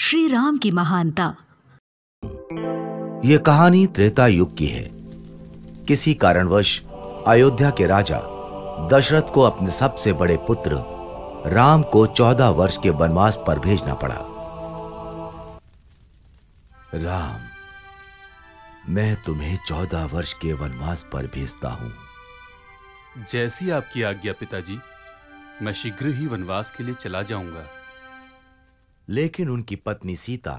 श्री राम की महानता। ये कहानी त्रेता युग की है। किसी कारणवश अयोध्या के राजा दशरथ को अपने सबसे बड़े पुत्र राम को 14 वर्ष के वनवास पर भेजना पड़ा। राम, मैं तुम्हें 14 वर्ष के वनवास पर भेजता हूं। जैसी आपकी आज्ञा पिताजी, मैं शीघ्र ही वनवास के लिए चला जाऊंगा। लेकिन उनकी पत्नी सीता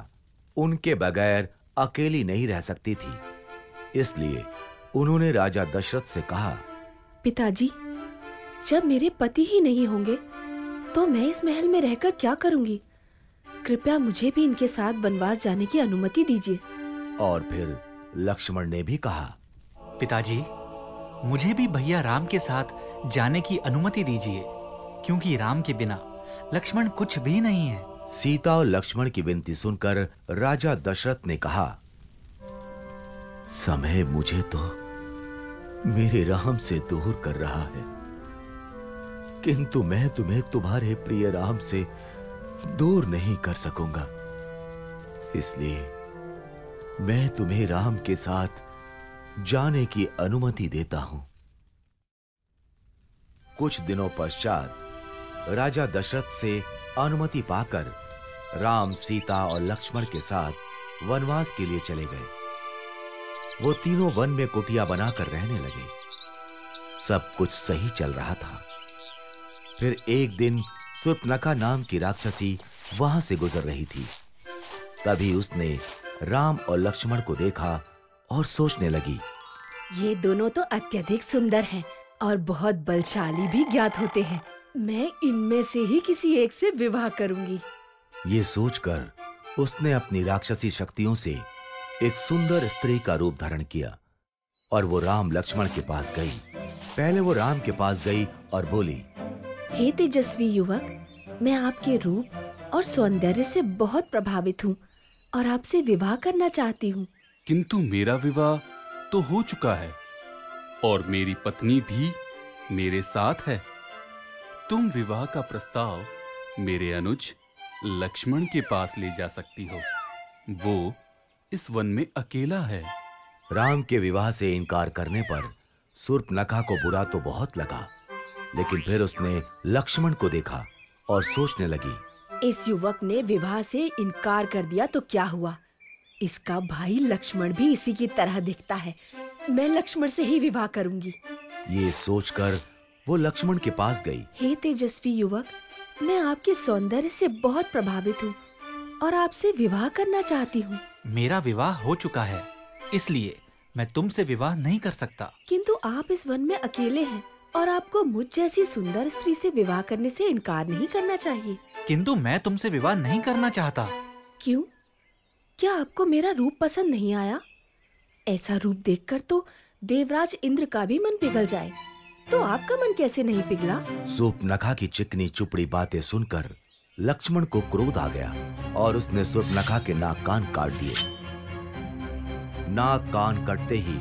उनके बगैर अकेली नहीं रह सकती थी, इसलिए उन्होंने राजा दशरथ से कहा, पिताजी, जब मेरे पति ही नहीं होंगे तो मैं इस महल में रहकर क्या करूंगी? कृपया मुझे भी इनके साथ वनवास जाने की अनुमति दीजिए। और फिर लक्ष्मण ने भी कहा, पिताजी, मुझे भी भैया राम के साथ जाने की अनुमति दीजिए, क्योंकि राम के बिना लक्ष्मण कुछ भी नहीं है। सीता और लक्ष्मण की विनती सुनकर राजा दशरथ ने कहा, समय मुझे तो मेरे राम से दूर कर रहा है, किंतु मैं तुम्हें तुम्हारे प्रिय राम से दूर नहीं कर सकूंगा। इसलिए मैं तुम्हें राम के साथ जाने की अनुमति देता हूं। कुछ दिनों पश्चात राजा दशरथ से अनुमति पाकर राम, सीता और लक्ष्मण के साथ वनवास के लिए चले गए। वो तीनों वन में कुटिया बनाकर रहने लगे। सब कुछ सही चल रहा था। फिर एक दिन शूर्पणखा नाम की राक्षसी वहां से गुजर रही थी। तभी उसने राम और लक्ष्मण को देखा और सोचने लगी, ये दोनों तो अत्यधिक सुंदर हैं और बहुत बलशाली भी ज्ञात होते हैं। मैं इनमें से ही किसी एक से विवाह करूंगी। ये सोचकर उसने अपनी राक्षसी शक्तियों से एक सुंदर स्त्री का रूप धारण किया और वो राम लक्ष्मण के पास गई। पहले वो राम के पास गई और बोली, हे तेजस्वी युवक, मैं आपके रूप और सौंदर्य से बहुत प्रभावित हूँ और आपसे विवाह करना चाहती हूँ। किंतु मेरा विवाह तो हो चुका है और मेरी पत्नी भी मेरे साथ है। तुम विवाह का प्रस्ताव मेरे अनुज लक्ष्मण के पास ले जा सकती हो। वो इस वन में अकेला है। राम के विवाह से इनकार करने पर शूर्पणखा को बुरा तो बहुत लगा, लेकिन फिर उसने लक्ष्मण को देखा और सोचने लगी, इस युवक ने विवाह से इनकार कर दिया तो क्या हुआ? इसका भाई लक्ष्मण भी इसी की तरह दिखता है। मैं लक्ष्मण से ही विवाह करूंगी। ये सोचकर वो लक्ष्मण के पास गई। हे तेजस्वी युवक, मैं आपके सौंदर्य से बहुत प्रभावित हूँ और आपसे विवाह करना चाहती हूँ। मेरा विवाह हो चुका है, इसलिए मैं तुमसे विवाह नहीं कर सकता। किंतु आप इस वन में अकेले हैं और आपको मुझ जैसी सुंदर स्त्री से विवाह करने से इनकार नहीं करना चाहिए। किंतु मैं तुमसे विवाह नहीं करना चाहता। क्यों? क्या आपको मेरा रूप पसंद नहीं आया? ऐसा रूप देखकर तो देवराज इंद्र का भी मन पिघल जाए, तो आपका मन कैसे नहीं पिघला? शूर्पणखा की चिकनी चुपड़ी बातें सुनकर लक्ष्मण को क्रोध आ गया और उसने शूर्पणखा के नाक कान काट दिए। नाक कान कटते ही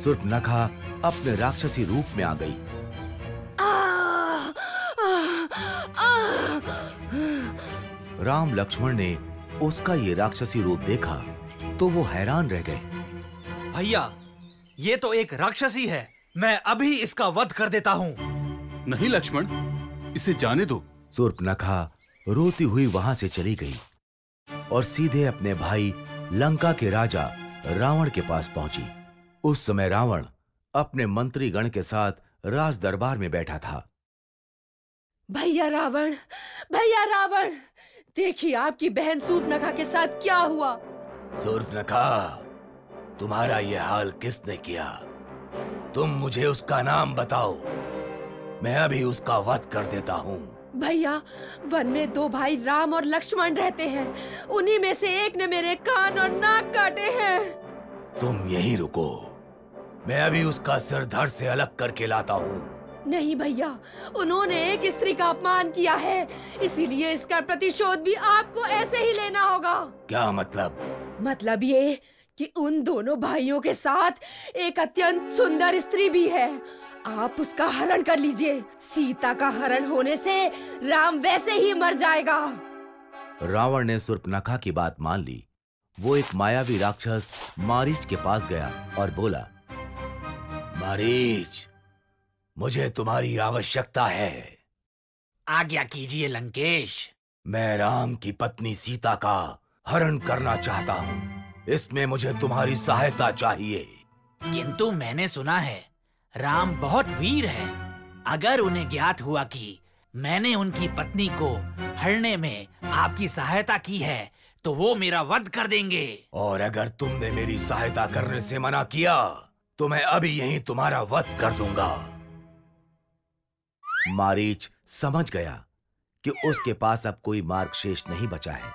शूर्पणखा अपने राक्षसी रूप में आ गई। राम लक्ष्मण ने उसका ये राक्षसी रूप देखा तो वो हैरान रह गए। भैया, ये तो एक राक्षसी है। मैं अभी इसका वध कर देता हूँ। नहीं लक्ष्मण, इसे जाने दो। शूर्पणखा रोती हुई वहां से चली गई और सीधे अपने भाई लंका के राजा रावण के पास पहुंची। उस समय रावण अपने मंत्री गण के साथ राज दरबार में बैठा था। भैया रावण, भैया रावण, देखिए आपकी बहन शूर्पणखा के साथ क्या हुआ। शूर्पणखा, तुम्हारा यह हाल किसने किया? तुम मुझे उसका नाम बताओ, मैं अभी उसका वध कर देता हूँ। भैया, वन में दो भाई राम और लक्ष्मण रहते हैं। उन्हीं में से एक ने मेरे कान और नाक काटे हैं। तुम यहीं रुको, मैं अभी उसका सिर धड़ से अलग करके लाता हूँ। नहीं भैया, उन्होंने एक स्त्री का अपमान किया है, इसीलिए इसका प्रतिशोध भी आपको ऐसे ही लेना होगा। क्या मतलब? मतलब ये कि उन दोनों भाइयों के साथ एक अत्यंत सुंदर स्त्री भी है। आप उसका हरण कर लीजिए। सीता का हरण होने से राम वैसे ही मर जाएगा। रावण ने शूर्पणखा की बात मान ली। वो एक मायावी राक्षस मारीच के पास गया और बोला, मारीच, मुझे तुम्हारी आवश्यकता है। आज्ञा कीजिए लंकेश। मैं राम की पत्नी सीता का हरण करना चाहता हूँ। इसमें मुझे तुम्हारी सहायता चाहिए। किंतु मैंने सुना है राम बहुत वीर है। अगर उन्हें ज्ञात हुआ कि मैंने उनकी पत्नी को हरने में आपकी सहायता की है तो वो मेरा वध कर देंगे। और अगर तुमने मेरी सहायता करने से मना किया तो मैं अभी यहीं तुम्हारा वध कर दूंगा। मारीच समझ गया कि उसके पास अब कोई मार्ग शेष नहीं बचा है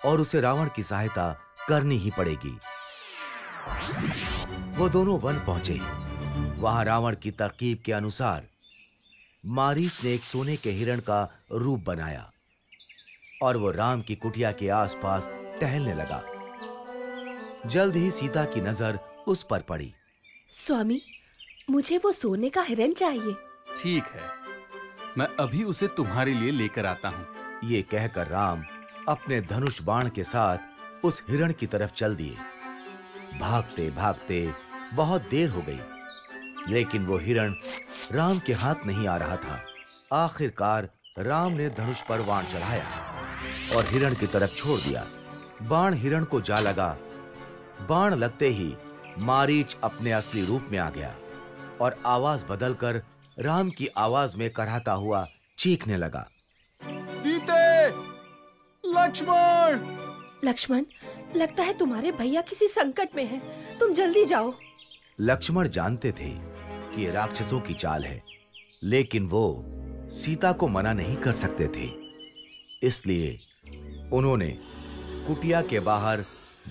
और उसे रावण की सहायता करनी ही पड़ेगी। वो दोनों वन पहुंचे। वहां रावण की तरकीब के अनुसार मारीच ने एक सोने के हिरण का रूप बनाया और वो राम की कुटिया के आसपास टहलने लगा। जल्द ही सीता की नजर उस पर पड़ी। स्वामी, मुझे वो सोने का हिरण चाहिए। ठीक है, मैं अभी उसे तुम्हारे लिए लेकर आता हूँ। ये कहकर राम अपने धनुष बाण के साथ उस हिरण की तरफ चल दिए। भागते भागते बहुत देर हो गई, लेकिन वो हिरण राम के हाथ नहीं आ रहा था। आखिरकार राम ने धनुष पर बाण चढ़ाया और हिरण की तरफ छोड़ दिया। बाण हिरण को जा लगा। बाण लगते ही मारीच अपने असली रूप में आ गया और आवाज बदलकर राम की आवाज में कराहता हुआ चीखने लगा, सीते, लक्ष्मण! लक्ष्मण, लगता है तुम्हारे भैया किसी संकट में हैं। तुम जल्दी जाओ। लक्ष्मण जानते थे कि ये राक्षसों की चाल है, लेकिन वो सीता को मना नहीं कर सकते थे। इसलिए उन्होंने कुटिया के बाहर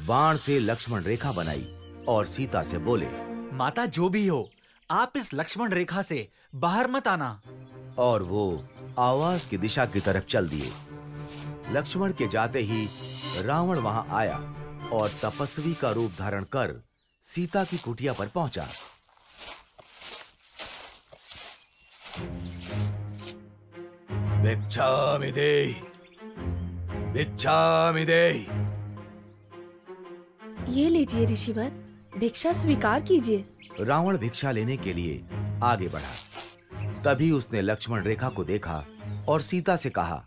बाण से लक्ष्मण रेखा बनाई और सीता से बोले, माता जो भी हो, आप इस लक्ष्मण रेखा से बाहर मत आना। और वो आवाज की दिशा की तरफ चल दिए। लक्ष्मण के जाते ही रावण वहां आया और तपस्वी का रूप धारण कर सीता की कुटिया पर पहुंचा। भिक्षामि देहि, भिक्षामि देहि। ये लीजिए ऋषिवर, भिक्षा स्वीकार कीजिए। रावण भिक्षा लेने के लिए आगे बढ़ा। तभी उसने लक्ष्मण रेखा को देखा और सीता से कहा,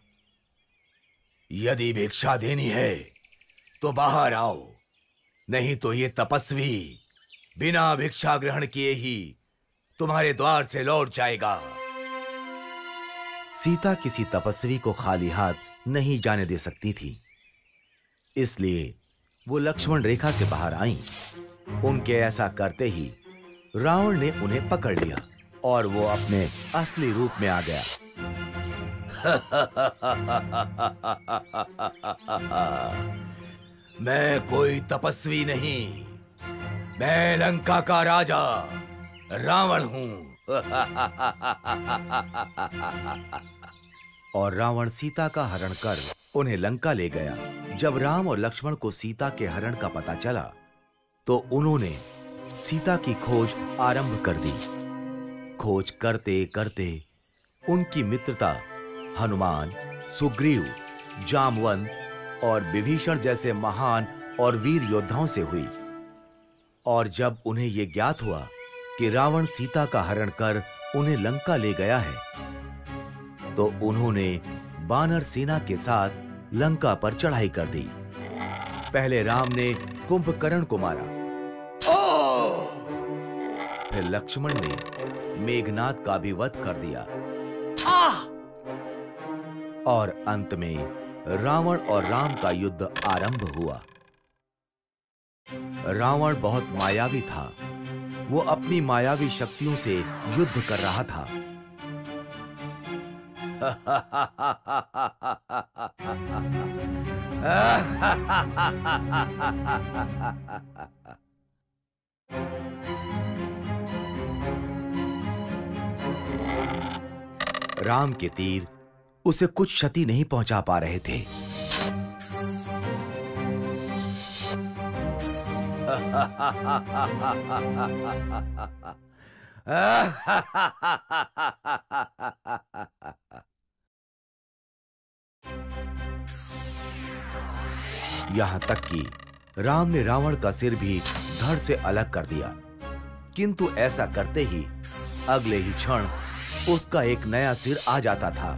यदि भिक्षा देनी है तो बाहर आओ, नहीं तो ये तपस्वी बिना भिक्षा ग्रहण किए ही तुम्हारे द्वार से लौट जाएगा। सीता किसी तपस्वी को खाली हाथ नहीं जाने दे सकती थी, इसलिए वो लक्ष्मण रेखा से बाहर आईं। उनके ऐसा करते ही रावण ने उन्हें पकड़ लिया और वो अपने असली रूप में आ गया। मैं कोई तपस्वी नहीं, मैं लंका का राजा रावण हूं। और रावण सीता का हरण कर उन्हें लंका ले गया। जब राम और लक्ष्मण को सीता के हरण का पता चला तो उन्होंने सीता की खोज आरंभ कर दी। खोज करते करते उनकी मित्रता हनुमान, सुग्रीव, जामवंत और विभीषण जैसे महान और वीर योद्धाओं से हुई। और जब उन्हें यह ज्ञात हुआ कि रावण सीता का हरण कर उन्हें लंका ले गया है, तो उन्होंने वानर सेना के साथ लंका पर चढ़ाई कर दी। पहले राम ने कुंभकर्ण को मारा, फिर लक्ष्मण ने मेघनाद का भी वध कर दिया और अंत में रावण और राम का युद्ध आरंभ हुआ। रावण बहुत मायावी था। वो अपनी मायावी शक्तियों से युद्ध कर रहा था। राम के तीर उसे कुछ क्षति नहीं पहुंचा पा रहे थे। यहाँ तक कि राम ने रावण का सिर भी धड़ से अलग कर दिया, किंतु ऐसा करते ही अगले ही क्षण उसका एक नया सिर आ जाता था।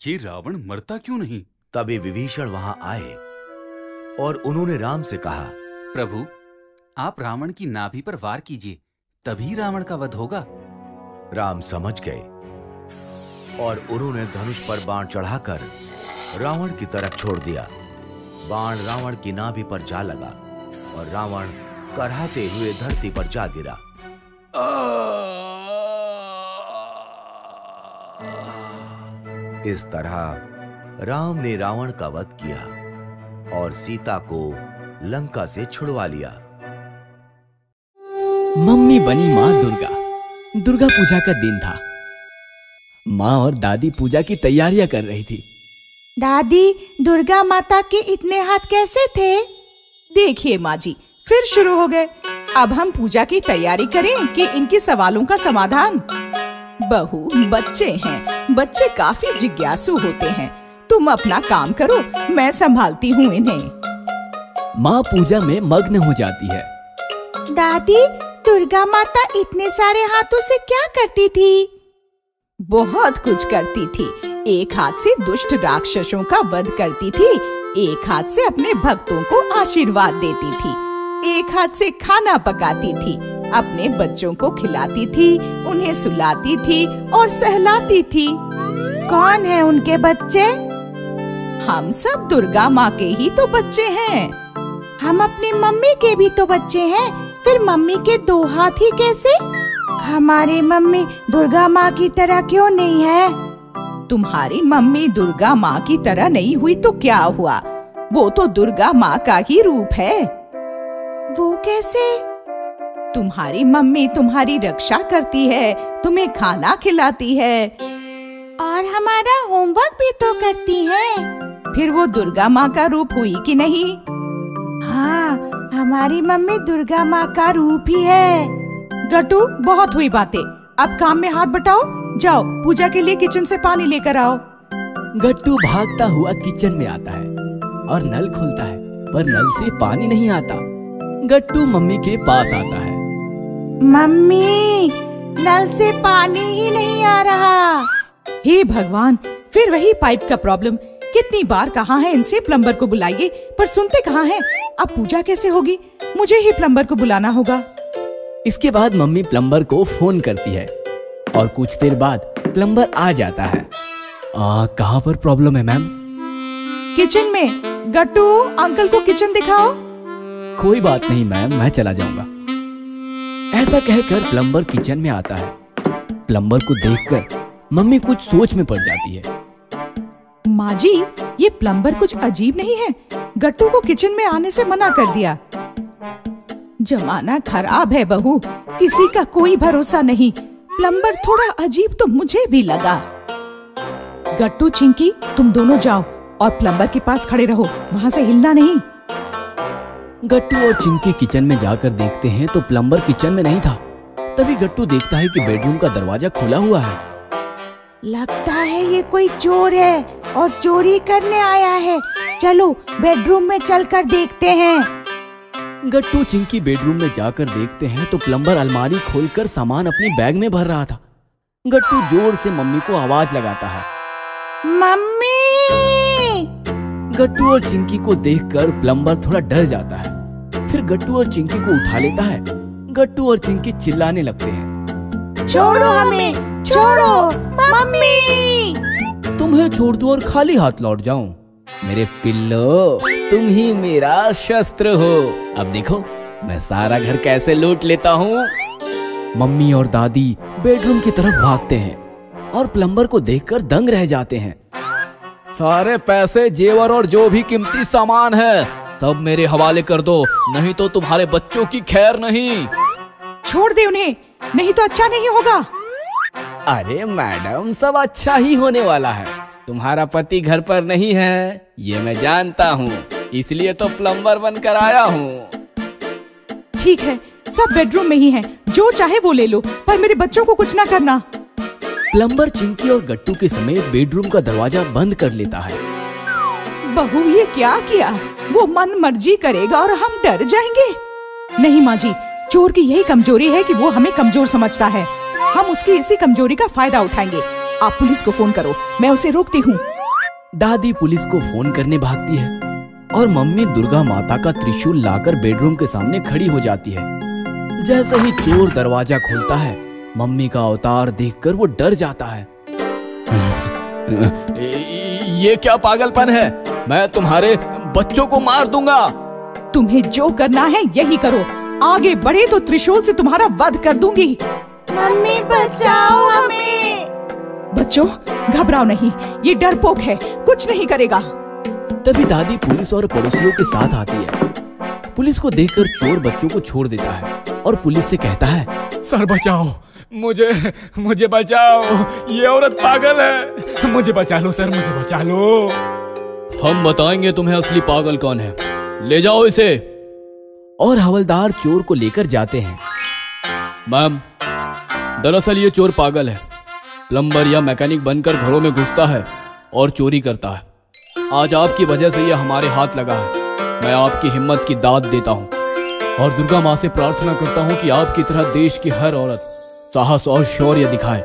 ये रावण मरता क्यों नहीं? तभी विभीषण वहां आए और उन्होंने राम से कहा, प्रभु, आप रावण की नाभि पर वार कीजिए, तभी रावण का वध होगा। राम समझ गए और उन्होंने धनुष पर बाण चढ़ाकर रावण की तरफ छोड़ दिया। बाण रावण की नाभि पर जा लगा और रावण कराहते हुए धरती पर जा गिरा। इस तरह राम ने रावण का वध किया और सीता को लंका से छुड़वा लिया। मम्मी बनी माँ दुर्गा। दुर्गा पूजा का दिन था। माँ और दादी पूजा की तैयारियां कर रही थी। दादी, दुर्गा माता के इतने हाथ कैसे थे? देखिए माँ जी, फिर शुरू हो गए। अब हम पूजा की तैयारी करें कि इनके सवालों का समाधान? बहू, बच्चे हैं, बच्चे काफी जिज्ञासु होते हैं। तुम अपना काम करो, मैं संभालती हूँ इन्हें। माँ पूजा में मग्न हो जाती है। दादी, दुर्गा माता इतने सारे हाथों से क्या करती थी? बहुत कुछ करती थी। एक हाथ से दुष्ट राक्षसों का वध करती थी, एक हाथ से अपने भक्तों को आशीर्वाद देती थी, एक हाथ से खाना पकाती थी, अपने बच्चों को खिलाती थी, उन्हें सुलाती थी और सहलाती थी। कौन है उनके बच्चे? हम सब दुर्गा माँ के ही तो बच्चे हैं। हम अपनी मम्मी के भी तो बच्चे हैं, फिर मम्मी के दो हाथ ही कैसे? हमारी मम्मी दुर्गा माँ की तरह क्यों नहीं है? तुम्हारी मम्मी दुर्गा माँ की तरह नहीं हुई तो क्या हुआ? वो तो दुर्गा माँ का ही रूप है। वो कैसे? तुम्हारी मम्मी तुम्हारी रक्षा करती है, तुम्हें खाना खिलाती है और हमारा होमवर्क भी तो करती है। फिर वो दुर्गा माँ का रूप हुई कि नहीं? हाँ, हमारी मम्मी दुर्गा माँ का रूप ही है। गट्टू, बहुत हुई बातें, अब काम में हाथ बटाओ। जाओ, पूजा के लिए किचन से पानी लेकर आओ। गट्टू भागता हुआ किचन में आता है और नल खुलता है, पर नल से पानी नहीं आता। गट्टू मम्मी के पास आता है। मम्मी, नल से पानी ही नहीं आ रहा। हे भगवान, फिर वही पाइप का प्रॉब्लम। कितनी बार कहा है इनसे प्लम्बर को बुलाइए, पर सुनते कहाँ हैं। अब पूजा कैसे होगी? मुझे ही प्लम्बर को बुलाना होगा। इसके बाद मम्मी प्लम्बर को फोन करती है और कुछ देर बाद प्लम्बर आ जाता है। कहाँ पर प्रॉब्लम है मैम? किचन में। गट्टू, अंकल को किचन दिखाओ। कोई बात नहीं मैम, मैं चला जाऊंगा। ऐसा कहकर प्लम्बर किचन में आता है। प्लम्बर को देखकर मम्मी कुछ सोच में पड़ जाती है। माँ जी, ये प्लम्बर कुछ अजीब नहीं है? गट्टू को किचन में आने से मना कर दिया। जमाना खराब है बहू, किसी का कोई भरोसा नहीं। प्लम्बर थोड़ा अजीब तो मुझे भी लगा। गट्टू, चिंकी, तुम दोनों जाओ और प्लम्बर के पास खड़े रहो, वहाँ से हिलना नहीं। गट्टू और चिंकी किचन में जाकर देखते हैं तो प्लम्बर किचन में नहीं था। तभी गट्टू देखता है कि बेडरूम का दरवाजा खुला हुआ है। लगता है ये कोई चोर है और चोरी करने आया है। चलो बेडरूम में चलकर देखते हैं। गट्टू चिंकी बेडरूम में जाकर देखते हैं तो प्लम्बर अलमारी खोलकर सामान अपनी बैग में भर रहा था। गट्टू जोर से मम्मी को आवाज लगाता है, मम्मी। गट्टू और चिंकी को देखकर प्लम्बर थोड़ा डर जाता है। फिर गट्टू और चिंकी को उठा लेता है। गट्टू और चिंकी चिल्लाने लगते हैं, छोड़ो हमें, छोड़ो मम्मी। तुम्हें छोड़ दूं और खाली हाथ लौट जाऊं? मेरे पिल्लो, तुम ही मेरा शस्त्र हो। अब देखो मैं सारा घर कैसे लूट लेता हूँ। मम्मी और दादी बेडरूम की तरफ भागते हैं और प्लम्बर को देखकर दंग रह जाते हैं। सारे पैसे, जेवर और जो भी कीमती सामान है सब मेरे हवाले कर दो, नहीं तो तुम्हारे बच्चों की खैर नहीं। छोड़ दे उन्हें, नहीं तो अच्छा नहीं होगा। अरे मैडम, सब अच्छा ही होने वाला है। तुम्हारा पति घर पर नहीं है, ये मैं जानता हूँ, इसलिए तो प्लम्बर बनकर आया हूँ। ठीक है, सब बेडरूम में ही हैं, जो चाहे वो ले लो, पर मेरे बच्चों को कुछ ना करना। प्लम्बर चिंकी और गट्टू के समेत बेडरूम का दरवाजा बंद कर लेता है। बहू ये क्या किया? वो मन मर्जी करेगा और हम डर जाएंगे। नहीं माँ जी, चोर की यही कमजोरी है कि वो हमें कमजोर समझता है। हम उसकी इसी कमजोरी का फायदा उठाएंगे। आप पुलिस को फोन करो, मैं उसे रोकती हूँ। दादी पुलिस को फोन करने भागती है और मम्मी दुर्गा माता का त्रिशूल लाकर बेडरूम के सामने खड़ी हो जाती है। जैसे ही चोर दरवाजा खोलता है, मम्मी का अवतार देखकर वो डर जाता है। ये क्या पागलपन है? मैं तुम्हारे बच्चों को मार दूंगा। तुम्हें जो करना है यही करो। आगे बढ़े तो त्रिशूल से तुम्हारा वध कर दूंगी। मम्मी बचाओ हमें। बच्चों घबराओ नहीं, ये डरपोक है, कुछ नहीं करेगा। तभी दादी पुलिस और पड़ोसियों के साथ आती है। पुलिस को देखकर चोर बच्चों को छोड़ देता है और पुलिस से कहता है, सर बचाओ, मुझे बचाओ, ये औरत पागल है, मुझे बचा लो सर, मुझे बचा लो। हम बताएंगे तुम्हें असली पागल कौन है, ले जाओ इसे। और हवलदार चोर को लेकर जाते हैं। मैम, दरअसल ये चोर पागल है, प्लम्बर या मैकेनिक बनकर घरों में घुसता है और चोरी करता है। आज आपकी वजह से ये हमारे हाथ लगा है। मैं आपकी हिम्मत की दाद देता हूँ और दुर्गा माँ से प्रार्थना करता हूँ कि आपकी तरह देश की हर औरत साहस और शौर्य दिखाए।